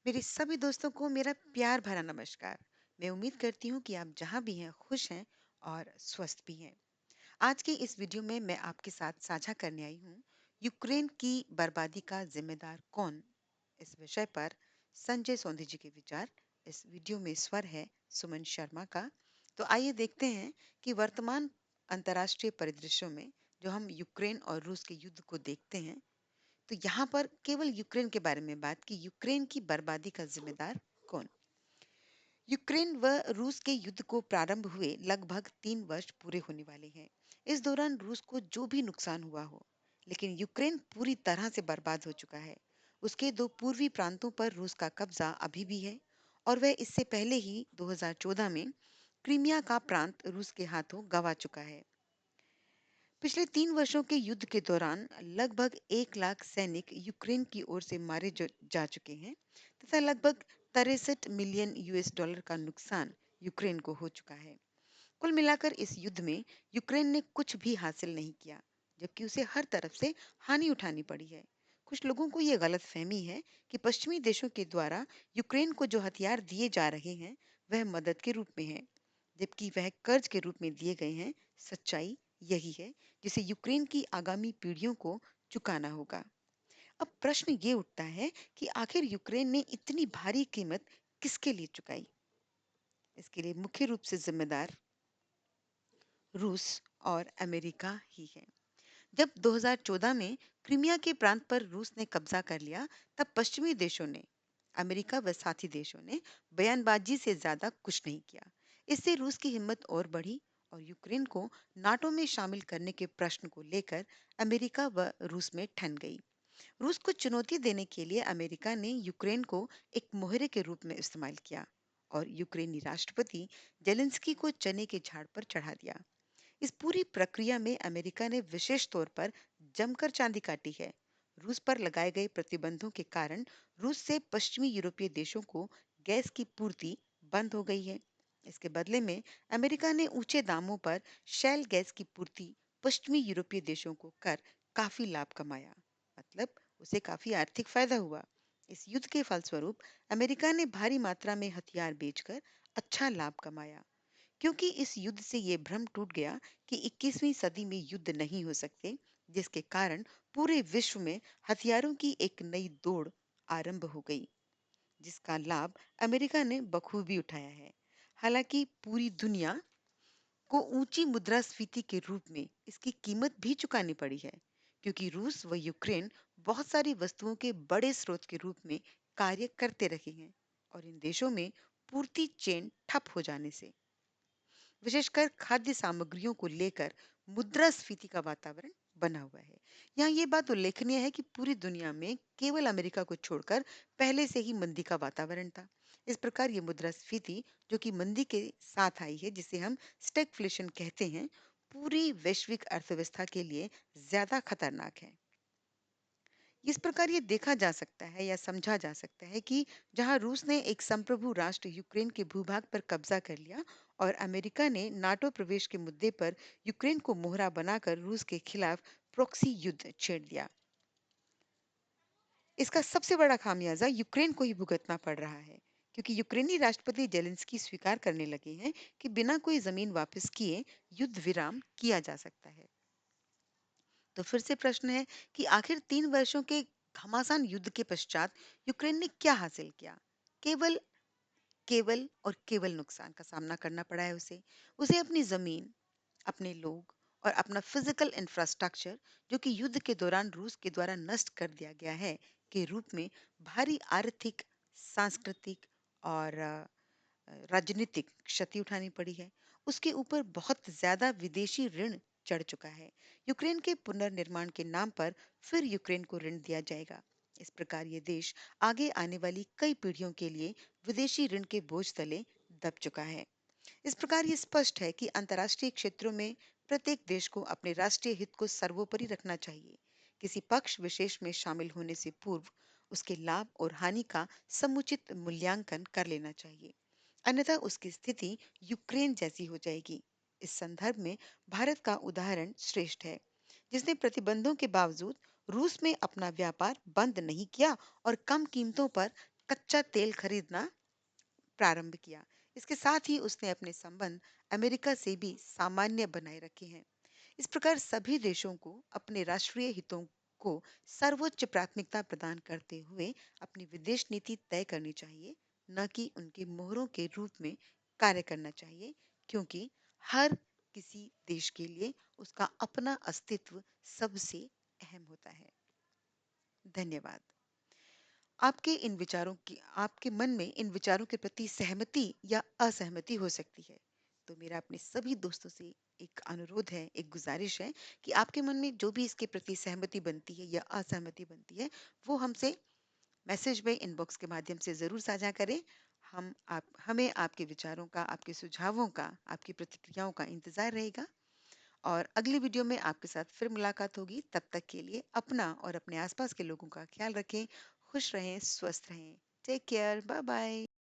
मेरे सभी दोस्तों को मेरा प्यार भरा नमस्कार। मैं उम्मीद करती हूँ कि आप जहाँ भी हैं खुश हैं और स्वस्थ भी हैं। आज की इस वीडियो में मैं आपके साथ साझा करने आई हूँ यूक्रेन की बर्बादी का जिम्मेदार कौन, इस विषय पर संजय सौंधी जी के विचार। इस वीडियो में स्वर है सुमन शर्मा का। तो आइए देखते हैं कि वर्तमान अंतर्राष्ट्रीय परिदृश्यों में जो हम यूक्रेन और रूस के युद्ध को देखते हैं, तो यहाँ पर केवल यूक्रेन के बारे में बात की यूक्रेन की बर्बादी का जिम्मेदार कौन। यूक्रेन व रूस के युद्ध को प्रारंभ हुए लगभग 3 वर्ष पूरे होने वाले हैं। इस दौरान रूस को जो भी नुकसान हुआ हो, लेकिन यूक्रेन पूरी तरह से बर्बाद हो चुका है। उसके दो पूर्वी प्रांतों पर रूस का कब्जा अभी भी है और वह इससे पहले ही 2014 में क्रीमिया का प्रांत रूस के हाथों गंवा चुका है। पिछले 3 वर्षों के युद्ध के दौरान लगभग 1 लाख सैनिक यूक्रेन की ओर से मारे जा चुके हैं तथा लगभग 63 मिलियन यूएस डॉलर का नुकसान यूक्रेन को हो चुका है। कुल मिलाकर इस युद्ध में यूक्रेन ने कुछ भी हासिल नहीं किया, जबकि उसे हर तरफ से हानि उठानी पड़ी है। कुछ लोगों को यह गलत फहमी है कि पश्चिमी देशों के द्वारा यूक्रेन को जो हथियार दिए जा रहे हैं वह मदद के रूप में है, जबकि वह कर्ज के रूप में दिए गए हैं। सच्चाई यही है जिसे यूक्रेन की आगामी पीढ़ियों को चुकाना होगा। अब प्रश्न ये उठता है कि आखिर यूक्रेन ने इतनी भारी कीमत किसके लिए चुकाई। इसके लिए मुख्य रूप से जिम्मेदार रूस और अमेरिका ही है। जब 2014 में क्रीमिया के प्रांत पर रूस ने कब्जा कर लिया, तब पश्चिमी देशों ने, अमेरिका व साथी देशों ने बयानबाजी से ज्यादा कुछ नहीं किया। इससे रूस की हिम्मत और बढ़ी और यूक्रेन को नाटो में शामिल करने के प्रश्न को लेकर अमेरिका व रूस में ठन गई। रूस को चुनौती देने के लिए अमेरिका ने यूक्रेन को एक मोहरे के रूप में इस्तेमाल किया और यूक्रेनी राष्ट्रपति जेलेंस्की को चने के झाड़ पर चढ़ा दिया। इस पूरी प्रक्रिया में अमेरिका ने विशेष तौर पर जमकर चांदी काटी है। रूस पर लगाए गए प्रतिबंधों के कारण रूस से पश्चिमी यूरोपीय देशों को गैस की पूर्ति बंद हो गई है। इसके बदले में अमेरिका ने ऊंचे दामों पर शैल गैस की पूर्ति पश्चिमी यूरोपीय देशों को कर काफी लाभ कमाया। मतलब उसे काफी आर्थिक फायदा हुआ। इस युद्ध के फलस्वरूप अमेरिका ने भारी मात्रा में हथियार बेचकर अच्छा लाभ कमाया, क्योंकि इस युद्ध से ये भ्रम टूट गया कि 21वीं सदी में युद्ध नहीं हो सकते, जिसके कारण पूरे विश्व में हथियारों की एक नई दौड़ आरंभ हो गई, जिसका लाभ अमेरिका ने बखूबी उठाया है। हालांकि पूरी दुनिया को ऊंची मुद्रास्फीति के रूप में इसकी कीमत भी चुकानी पड़ी है, क्योंकि रूस व यूक्रेन बहुत सारी वस्तुओं के बड़े स्रोत के रूप में कार्य करते रहे हैं और इन देशों में पूर्ति चेन ठप हो जाने से, विशेषकर खाद्य सामग्रियों को लेकर मुद्रास्फीति का वातावरण बना हुआ है। यहाँ ये बात उल्लेखनीय है कि पूरी दुनिया में केवल अमेरिका को छोड़कर पहले से ही मंदी का वातावरण था। इस प्रकार ये मुद्रास्फीति जो कि मंदी के साथ आई है, जिसे हम स्टैगफ्लेशन कहते हैं, पूरी वैश्विक अर्थव्यवस्था के लिए ज्यादा खतरनाक है। इस प्रकार ये देखा जा सकता है या समझा जा सकता है कि जहां रूस ने एक संप्रभु राष्ट्र यूक्रेन के भूभाग पर कब्जा कर लिया और अमेरिका ने नाटो प्रवेश के मुद्दे पर यूक्रेन को मोहरा बनाकर रूस के खिलाफ प्रॉक्सी युद्ध छेड़ दिया, इसका सबसे बड़ा खामियाजा यूक्रेन को ही भुगतना पड़ रहा है, क्योंकि यूक्रेनी राष्ट्रपति जेलेंस्की स्वीकार करने लगे हैं कि बिना कोई जमीन वापस किए युद्ध विराम किया जा सकता है। तो फिर से प्रश्न है कि आखिर 3 वर्षों के घमासान युद्ध के पश्चात यूक्रेन ने क्या हासिल किया। केवल केवल और केवल नुकसान का सामना करना पड़ा है उसे। उसे अपनी जमीन, अपने लोग और अपना फिजिकल इंफ्रास्ट्रक्चर, जो कि युद्ध के दौरान रूस के द्वारा नष्ट कर दिया गया है, के रूप में भारी आर्थिक, सांस्कृतिक और राजनीतिक क्षति उठानी पड़ी है। उसके ऊपर बहुत ज्यादा विदेशी ऋण चढ़ चुका है। यूक्रेन के पुनर्निर्माण के नाम पर फिर यूक्रेन को ऋण दिया जाएगा। इस प्रकार ये देश आगे आने वाली कई पीढ़ियों के लिए विदेशी ऋण के बोझ तले दब चुका है। इस प्रकार ये स्पष्ट है कि अंतर्राष्ट्रीय क्षेत्रों में प्रत्येक देश को अपने राष्ट्रीय हित को सर्वोपरि रखना चाहिए। किसी पक्ष विशेष में शामिल होने से पूर्व उसके लाभ और हानि का समुचित मूल्यांकन कर लेना चाहिए, अन्यथा उसकी स्थिति यूक्रेन जैसी हो जाएगी। इस संदर्भ में भारत का उदाहरण श्रेष्ठ है, जिसने प्रतिबंधों के बावजूद रूस में अपना व्यापार बंद नहीं किया और कम कीमतों पर कच्चा तेल खरीदना प्रारंभ किया। इसके साथ ही उसने अपने संबंध अमेरिका से भी सामान्य बनाए रखे हैं। इस प्रकार सभी देशों को अपने राष्ट्रीय हितों को सर्वोच्च प्राथमिकता प्रदान करते हुए अपनी विदेश नीति तय करनी चाहिए, न कि उनके मोहरों के रूप में कार्य करना चाहिए, क्योंकि हर किसी देश के लिए उसका अपना अस्तित्व सबसे अहम होता है। धन्यवाद। आपके मन में इन विचारों के प्रति सहमति या असहमति हो सकती है। तो मेरा अपने सभी दोस्तों से एक अनुरोध है, एक गुजारिश है कि आपके मन में जो भी इसके प्रति सहमति बनती है या असहमति बनती है, वो हमसे मैसेज में इनबॉक्स के माध्यम से ज़रूर साझा करें। हमें आपके विचारों का, आपके सुझावों का, आपकी प्रतिक्रियाओं का इंतज़ार रहेगा और अगली वीडियो में आपके साथ फिर मुलाकात होगी। तब तक के लिए अपना और अपने आसपास के लोगों का ख्याल रखें। खुश रहें, स्वस्थ रहें। Take care, bye bye.